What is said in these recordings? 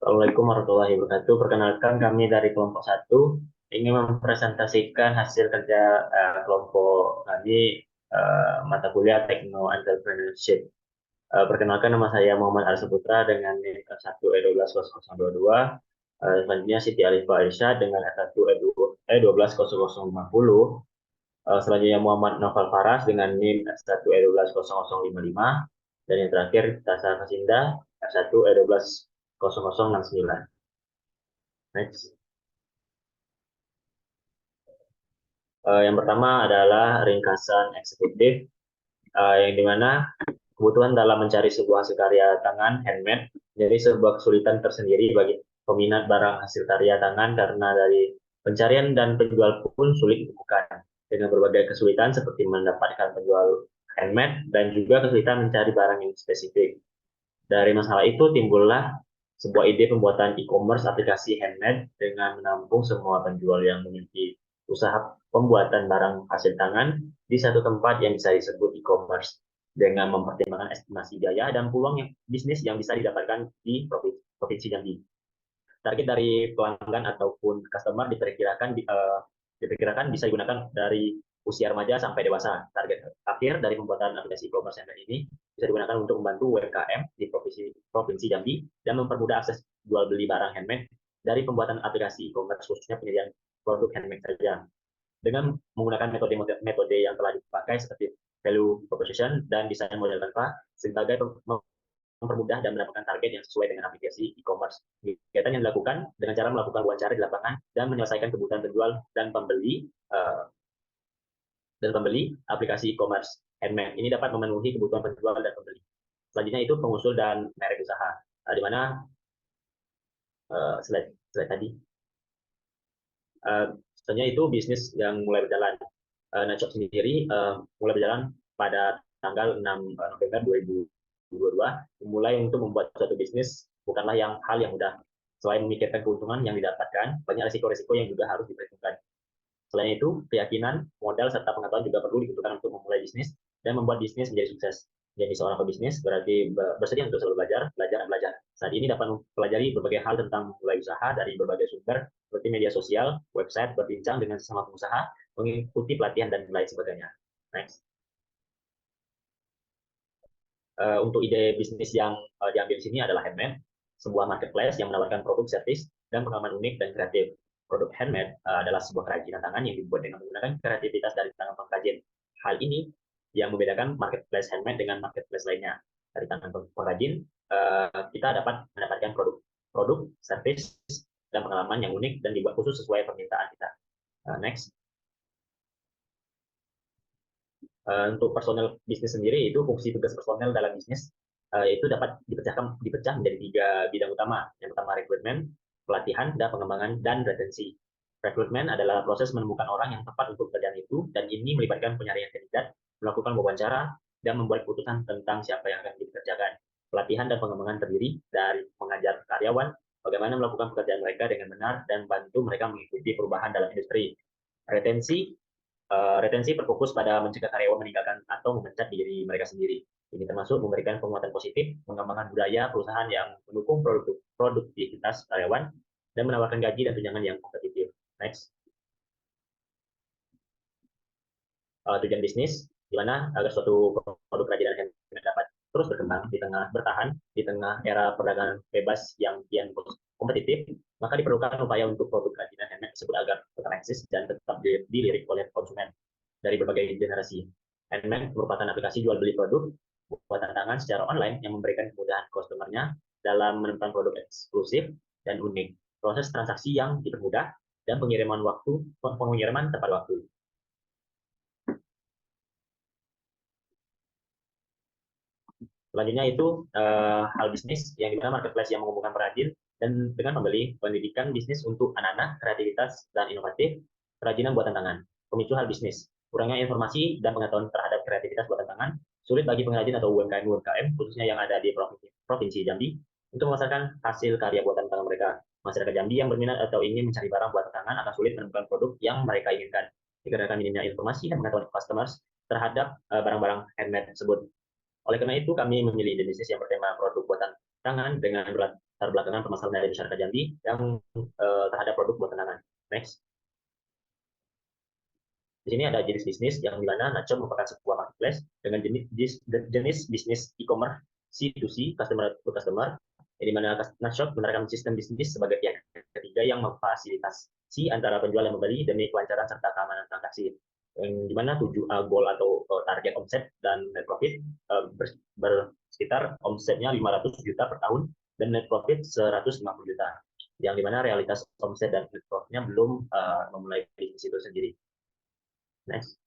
Assalamualaikum warahmatullahi wabarakatuh. Perkenalkan kami dari kelompok satu ingin mempresentasikan hasil kerja kelompok kami mata kuliah Tekno Entrepreneurship. Perkenalkan nama saya Muhammad Arsa Putra dengan NIM 1E1200022. Selanjutnya Siti Alifah Irsyad dengan E120050. Selanjutnya Muhammad Novel Faras dengan NIM F1E1200055. Dan yang terakhir Tasa Kasinda F1E1200069. Next. Yang pertama adalah ringkasan eksekutif, yang dimana kebutuhan dalam mencari sebuah hasil karya tangan handmade jadi sebuah kesulitan tersendiri bagi peminat barang hasil karya tangan karena dari pencarian dan penjual pun sulit ditemukan dengan berbagai kesulitan seperti mendapatkan penjual handmade dan juga kesulitan mencari barang yang spesifik. Dari masalah itu timbullah sebuah ide pembuatan e-commerce aplikasi handmade dengan menampung semua penjual yang memiliki usaha pembuatan barang hasil tangan di satu tempat yang bisa disebut e-commerce dengan mempertimbangkan estimasi biaya dan peluang bisnis yang bisa didapatkan di provinsi Jambi. Target dari pelanggan ataupun customer diperkirakan bisa digunakan dari usia remaja sampai dewasa. Target akhir dari pembuatan aplikasi e-commerce handmade ini bisa digunakan untuk membantu UMKM di provinsi Jambi dan mempermudah akses jual beli barang handmade dari pembuatan aplikasi e-commerce khususnya penyediaan produk handmade saja dengan menggunakan metode yang telah dipakai seperti value proposition dan desain model tanpa sebagai mempermudah dan mendapatkan target yang sesuai dengan aplikasi e-commerce. Kegiatan yang dilakukan dengan cara melakukan wawancara di lapangan dan menyelesaikan kebutuhan penjual dan pembeli aplikasi e-commerce handmade. Ini dapat memenuhi kebutuhan penjual dan pembeli. Selanjutnya itu pengusul dan merek usaha, di mana slide tadi. Selanjutnya itu bisnis yang mulai berjalan. Nachop sendiri mulai berjalan pada tanggal 6 November 2022, mulai untuk membuat suatu bisnis bukanlah hal yang mudah. Selain memikirkan keuntungan yang didapatkan, banyak risiko-risiko yang juga harus diperhitungkan. Selain itu, keyakinan, modal, serta pengetahuan juga perlu dibutuhkan untuk memulai bisnis dan membuat bisnis menjadi sukses. Jadi seorang pebisnis berarti bersedia untuk selalu belajar, belajar, dan belajar. Saat ini dapat mempelajari berbagai hal tentang mulai usaha dari berbagai sumber, seperti media sosial, website, berbincang dengan sesama pengusaha, mengikuti pelatihan, dan lain sebagainya. Next. Untuk ide bisnis yang diambil di sini adalah handmade, sebuah marketplace yang menawarkan produk, servis, dan pengalaman unik dan kreatif. Produk handmade adalah sebuah kerajinan tangan yang dibuat dengan menggunakan kreativitas dari tangan pengrajin. Hal ini yang membedakan marketplace handmade dengan marketplace lainnya. Dari tangan pengrajin, kita dapat mendapatkan produk, servis, dan pengalaman yang unik dan dibuat khusus sesuai permintaan kita. Next. Untuk personel bisnis sendiri itu fungsi tugas personel dalam bisnis itu dapat dipecah menjadi 3 bidang utama. Yang pertama rekrutmen, pelatihan, dan pengembangan, dan retensi. Rekrutmen adalah proses menemukan orang yang tepat untuk pekerjaan itu, dan ini melibatkan penyarian kandidat, melakukan wawancara, dan membuat keputusan tentang siapa yang akan dikerjakan. Pelatihan dan pengembangan terdiri dari mengajar karyawan bagaimana melakukan pekerjaan mereka dengan benar dan bantu mereka mengikuti perubahan dalam industri. Retensi berfokus pada mencegah karyawan meninggalkan atau memecat diri mereka sendiri. Ini termasuk memberikan penguatan positif, mengembangkan budaya perusahaan yang mendukung produktivitas karyawan, dan menawarkan gaji dan tunjangan yang kompetitif. Next. Tujuan bisnis, di mana agar suatu produk kerajinan handmade dapat terus bertahan di tengah era perdagangan bebas yang kian kompetitif, maka diperlukan upaya untuk produk kerajinan handmade tersebut agar tetap eksis dan tetap dilirik oleh konsumen dari berbagai generasi. Handmade merupakan aplikasi jual beli produk buatan tangan secara online yang memberikan kemudahan customer-nya dalam menemukan produk eksklusif dan unik. Proses transaksi yang dipermudah dan pengiriman tepat waktu. Selanjutnya itu hal bisnis yang dimana marketplace yang mengumpulkan perajin dan dengan pembeli, pendidikan bisnis untuk anak-anak, kreativitas dan inovatif, kerajinan buatan tangan. Pemicu hal bisnis, kurangnya informasi dan pengetahuan terhadap kreativitas buatan tangan, sulit bagi pengrajin atau UMKM khususnya yang ada di provinsi Jambi untuk memasarkan hasil karya buatan tangan mereka. Masyarakat Jambi yang berminat atau ingin mencari barang buatan tangan akan sulit menemukan produk yang mereka inginkan dikarenakan minimnya informasi dan pengetahuan customers terhadap barang-barang handmade tersebut. Oleh karena itu, kami memilih ide bisnis yang bertema produk buatan tangan dengan latar belakangan permasalahan dari masyarakat Jambi yang terhadap produk buatan tangan. Next. Di sini ada jenis bisnis yang dimana Nacon merupakan sebuah marketplace dengan jenis bisnis e-commerce C2C, customer to customer, yang dimana Nacon menerapkan sistem bisnis sebagai pihak ketiga yang memfasilitasi antara penjual dan pembeli demi kelancaran serta keamanan transaksi. Yang dimana goal atau target omset dan net profit bersekitar omsetnya 500 juta per tahun dan net profit 150 juta. Yang dimana realitas omset dan net profitnya belum memulai bisnis itu sendiri. Next.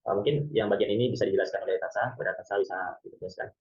Mungkin yang bagian ini bisa dijelaskan oleh Tasa, pada Tasa bisa dijelaskan.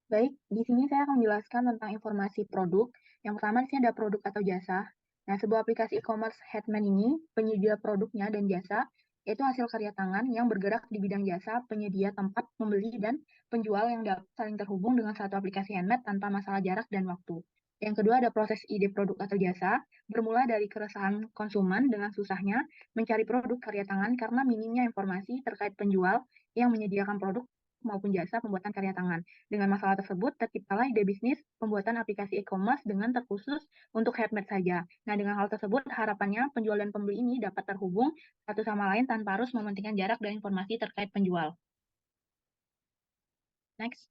Baik, di sini saya akan menjelaskan tentang informasi produk. Yang pertama, di sini ada produk atau jasa. Nah, sebuah aplikasi e-commerce Hetman ini, penyedia produknya dan jasa, yaitu hasil karya tangan yang bergerak di bidang jasa, penyedia tempat, pembeli, dan penjual yang dapat saling terhubung dengan satu aplikasi handmade tanpa masalah jarak dan waktu. Yang kedua ada proses ide produk atau jasa, bermula dari keresahan konsumen dengan susahnya mencari produk karya tangan karena minimnya informasi terkait penjual yang menyediakan produk maupun jasa pembuatan karya tangan. Dengan masalah tersebut, terciptalah ide bisnis pembuatan aplikasi e-commerce dengan terkhusus untuk handmade saja. Nah, dengan hal tersebut, harapannya penjual dan pembeli ini dapat terhubung satu sama lain tanpa harus mementingkan jarak dan informasi terkait penjual. Next.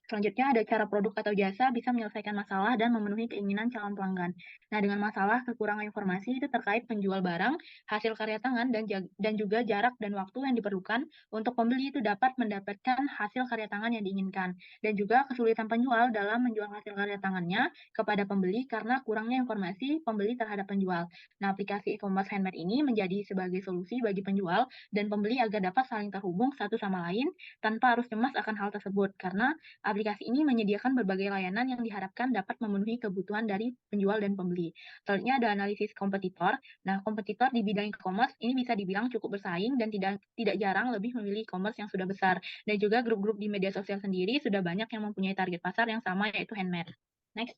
Selanjutnya ada cara produk atau jasa bisa menyelesaikan masalah dan memenuhi keinginan calon pelanggan. Nah, dengan masalah kekurangan informasi itu terkait penjual barang, hasil karya tangan, dan juga jarak dan waktu yang diperlukan untuk pembeli itu dapat mendapatkan hasil karya tangan yang diinginkan. Dan juga kesulitan penjual dalam menjual hasil karya tangannya kepada pembeli karena kurangnya informasi pembeli terhadap penjual. Nah, aplikasi e-commerce handmade ini menjadi sebagai solusi bagi penjual dan pembeli agar dapat saling terhubung satu sama lain tanpa harus cemas akan hal tersebut. Karena aplikasi ini menyediakan berbagai layanan yang diharapkan dapat memenuhi kebutuhan dari penjual dan pembeli. Selanjutnya ada analisis kompetitor. Nah, kompetitor di bidang e-commerce ini bisa dibilang cukup bersaing dan tidak jarang lebih memilih e-commerce yang sudah besar. Dan juga grup-grup di media sosial sendiri sudah banyak yang mempunyai target pasar yang sama yaitu handmade. Next.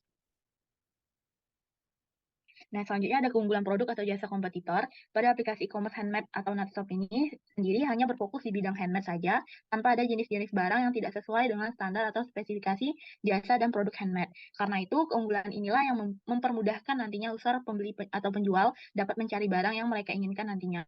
Nah, selanjutnya ada keunggulan produk atau jasa kompetitor. Pada aplikasi e-commerce handmade atau Natshop ini sendiri hanya berfokus di bidang handmade saja, tanpa ada jenis-jenis barang yang tidak sesuai dengan standar atau spesifikasi jasa dan produk handmade. Karena itu, keunggulan inilah yang mempermudahkan nantinya usaha pembeli atau penjual dapat mencari barang yang mereka inginkan nantinya.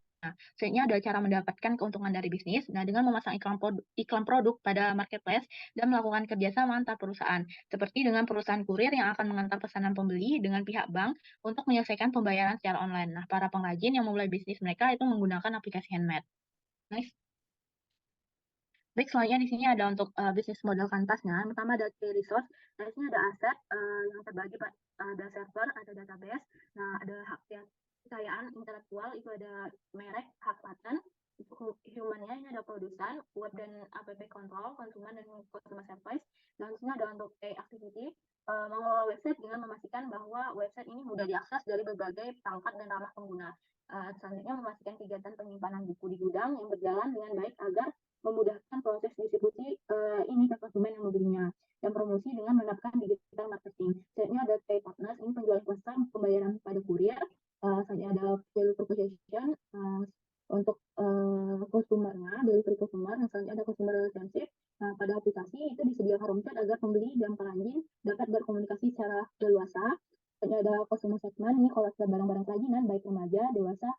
Selanjutnya ada cara mendapatkan keuntungan dari bisnis. Nah, dengan memasang iklan produk pada marketplace dan melakukan kerjasama antar perusahaan, seperti dengan perusahaan kurir yang akan mengantar pesanan pembeli dengan pihak bank untuk menyelesaikan pembayaran secara online. Nah, para pengrajin yang memulai bisnis mereka itu menggunakan aplikasi handmade. Next. Baik, selanjutnya di sini ada untuk bisnis model kanvasnya. Yang pertama ada key resource. Nah, di sini ada aset yang terbagi, ada server, ada database. Nah, ada hak kekayaan intelektual, itu ada merek, hak paten. Untuk humannya ini ada produsen, web dan app control, konsumen dan customer service. Dan di sini ada untuk activity, mengelola website dengan memastikan bahwa website ini mudah diakses dari berbagai perangkat dan ramah pengguna. Selanjutnya memastikan kegiatan penyimpanan buku di gudang yang berjalan dengan baik agar memudahkan proses distribusi ini ke konsumen yang membelinya. Dan promosi dengan menerapkan digital marketing. Selanjutnya ada pay partners, ini penjual pesan pembayaran pada kurir. Selanjutnya ada value proposition untuk customer-nya, delivery customer. Yang selanjutnya ada customer relationship. Nah, pada aplikasi itu disediakan room chat agar pembeli dan pengrajin dapat berkomunikasi secara leluasa. Selanjutnya ada customer segment, ini kalau barang-barang kerajinan, baik remaja, dewasa,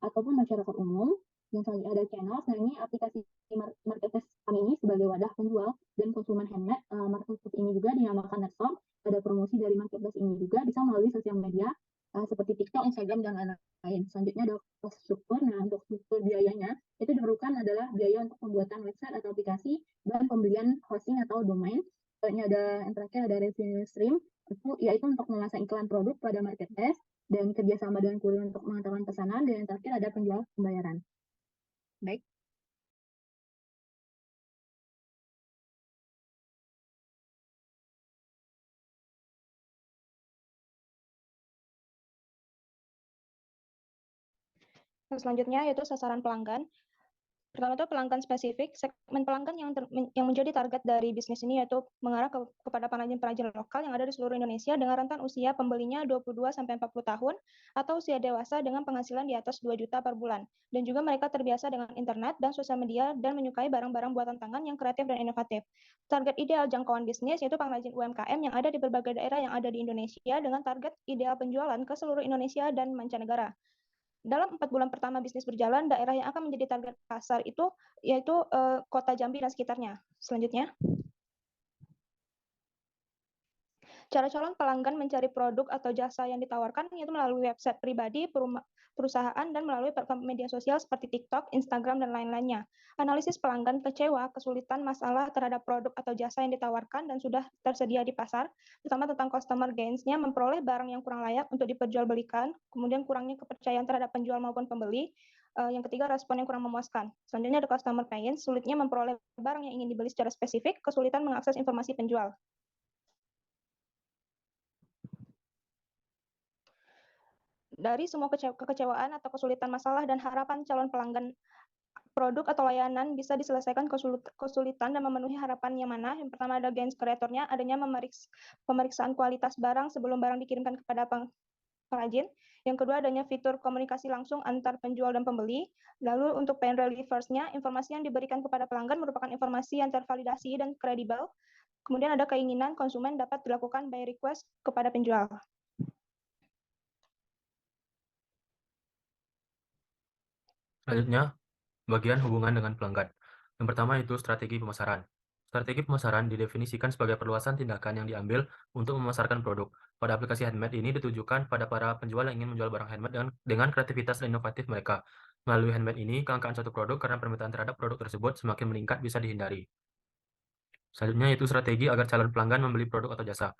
ataupun masyarakat umum. Yang selanjutnya ada channel. Nah, ini aplikasi marketplace kami ini sebagai wadah penjual dan konsumen handmade. Marketplace ini juga dinamakan Netshop. Ada promosi dari marketplace ini juga bisa melalui sosial media seperti TikTok, Instagram, dan lain-lain. Selanjutnya ada cost struktur. Nah, untuk struktur biayanya itu diperlukan adalah biaya untuk pembuatan website atau aplikasi dan pembelian hosting atau domain. Selanjutnya ada yang terakhir ada revenue stream, yaitu untuk memasang iklan produk pada marketplace dan kerjasama dengan kurir untuk mengantarkan pesanan, dan yang terakhir ada penjual pembayaran. Baik. Selanjutnya yaitu sasaran pelanggan. Pertama itu pelanggan spesifik, segmen pelanggan yang menjadi target dari bisnis ini yaitu mengarah kepada pengrajin-pengrajin lokal yang ada di seluruh Indonesia dengan rentan usia pembelinya 22 sampai 40 tahun atau usia dewasa dengan penghasilan di atas 2 juta per bulan. Dan juga mereka terbiasa dengan internet dan sosial media dan menyukai barang-barang buatan tangan yang kreatif dan inovatif. Target ideal jangkauan bisnis yaitu pengrajin UMKM yang ada di berbagai daerah yang ada di Indonesia dengan target ideal penjualan ke seluruh Indonesia dan mancanegara. Dalam 4 bulan pertama bisnis berjalan, daerah yang akan menjadi target pasar itu yaitu Kota Jambi dan sekitarnya. Selanjutnya, cara calon pelanggan mencari produk atau jasa yang ditawarkan yaitu melalui website pribadi, perusahaan, dan melalui platform media sosial seperti TikTok, Instagram, dan lain-lainnya. Analisis pelanggan kecewa, kesulitan, masalah terhadap produk atau jasa yang ditawarkan dan sudah tersedia di pasar, terutama tentang customer gains-nya, memperoleh barang yang kurang layak untuk diperjualbelikan, kemudian kurangnya kepercayaan terhadap penjual maupun pembeli, yang ketiga, respon yang kurang memuaskan. Selanjutnya ada customer pain, sulitnya memperoleh barang yang ingin dibeli secara spesifik, kesulitan mengakses informasi penjual. Dari semua kekecewaan atau kesulitan masalah dan harapan calon pelanggan produk atau layanan bisa diselesaikan kesulitan dan memenuhi harapan yang mana. Yang pertama ada gains kreatornya, adanya pemeriksaan kualitas barang sebelum barang dikirimkan kepada pengrajin. Yang kedua adanya fitur komunikasi langsung antar penjual dan pembeli. Lalu untuk pain relievers-nya, informasi yang diberikan kepada pelanggan merupakan informasi yang tervalidasi dan kredibel. Kemudian ada keinginan konsumen dapat dilakukan by request kepada penjual. Selanjutnya, bagian hubungan dengan pelanggan. Yang pertama itu strategi pemasaran. Strategi pemasaran didefinisikan sebagai perluasan tindakan yang diambil untuk memasarkan produk. Pada aplikasi handmade ini ditujukan pada para penjual yang ingin menjual barang handmade dengan kreativitas dan inovatif mereka. Melalui handmade ini, kelangkaan suatu produk karena permintaan terhadap produk tersebut semakin meningkat bisa dihindari. Selanjutnya yaitu strategi agar calon pelanggan membeli produk atau jasa.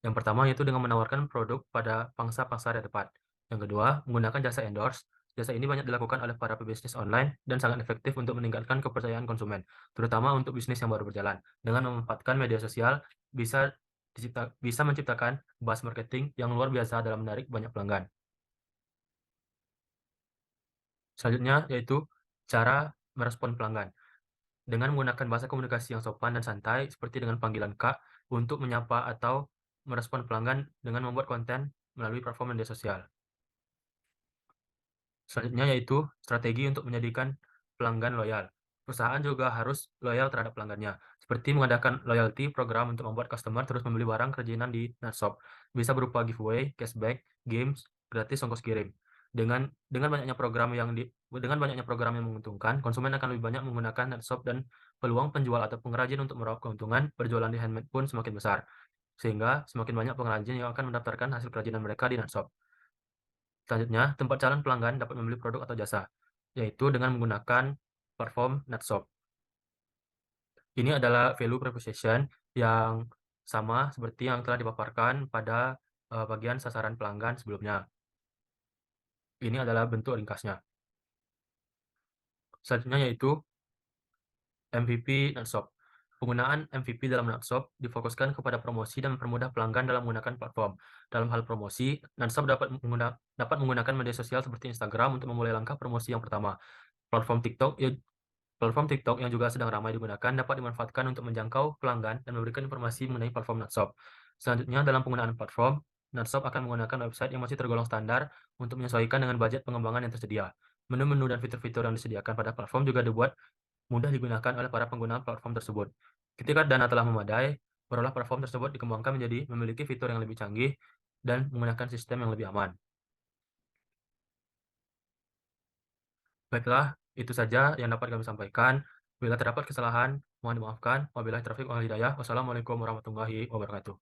Yang pertama yaitu dengan menawarkan produk pada pangsa pasar yang tepat. Yang kedua, menggunakan jasa endorse. Jasa ini banyak dilakukan oleh para pebisnis online dan sangat efektif untuk meningkatkan kepercayaan konsumen, terutama untuk bisnis yang baru berjalan. Dengan memanfaatkan media sosial, bisa menciptakan buzz marketing yang luar biasa dalam menarik banyak pelanggan. Selanjutnya yaitu cara merespon pelanggan. Dengan menggunakan bahasa komunikasi yang sopan dan santai, seperti dengan panggilan Kak, untuk menyapa atau merespon pelanggan dengan membuat konten melalui platform media sosial. Selanjutnya yaitu strategi untuk menjadikan pelanggan loyal. Perusahaan juga harus loyal terhadap pelanggannya, seperti mengadakan loyalty program untuk membuat customer terus membeli barang kerajinan di Natshop. Bisa berupa giveaway, cashback, games, gratis ongkos kirim. Dengan banyaknya program yang menguntungkan, konsumen akan lebih banyak menggunakan Natshop dan peluang penjual atau pengrajin untuk meraup keuntungan berjualan di handmade pun semakin besar. Sehingga semakin banyak pengrajin yang akan mendaftarkan hasil kerajinan mereka di Natshop. Selanjutnya, tempat calon pelanggan dapat membeli produk atau jasa, yaitu dengan menggunakan platform Natshop. Ini adalah value proposition yang sama seperti yang telah dipaparkan pada bagian sasaran pelanggan sebelumnya. Ini adalah bentuk ringkasnya. Selanjutnya yaitu MVP Natshop. Penggunaan MVP dalam Natshop difokuskan kepada promosi dan mempermudah pelanggan dalam menggunakan platform. Dalam hal promosi, Natshop dapat menggunakan media sosial seperti Instagram untuk memulai langkah promosi yang pertama. Platform TikTok yang juga sedang ramai digunakan dapat dimanfaatkan untuk menjangkau pelanggan dan memberikan informasi mengenai platform Natshop. Selanjutnya, dalam penggunaan platform, Natshop akan menggunakan website yang masih tergolong standar untuk menyesuaikan dengan budget pengembangan yang tersedia. Menu-menu dan fitur-fitur yang disediakan pada platform juga dibuat mudah digunakan oleh para pengguna platform tersebut. Ketika dana telah memadai, barulah platform tersebut dikembangkan menjadi memiliki fitur yang lebih canggih dan menggunakan sistem yang lebih aman. Baiklah, itu saja yang dapat kami sampaikan. Bila terdapat kesalahan, mohon dimaafkan. Wabillahi taufiq wal hidayah. Wassalamualaikum warahmatullahi wabarakatuh.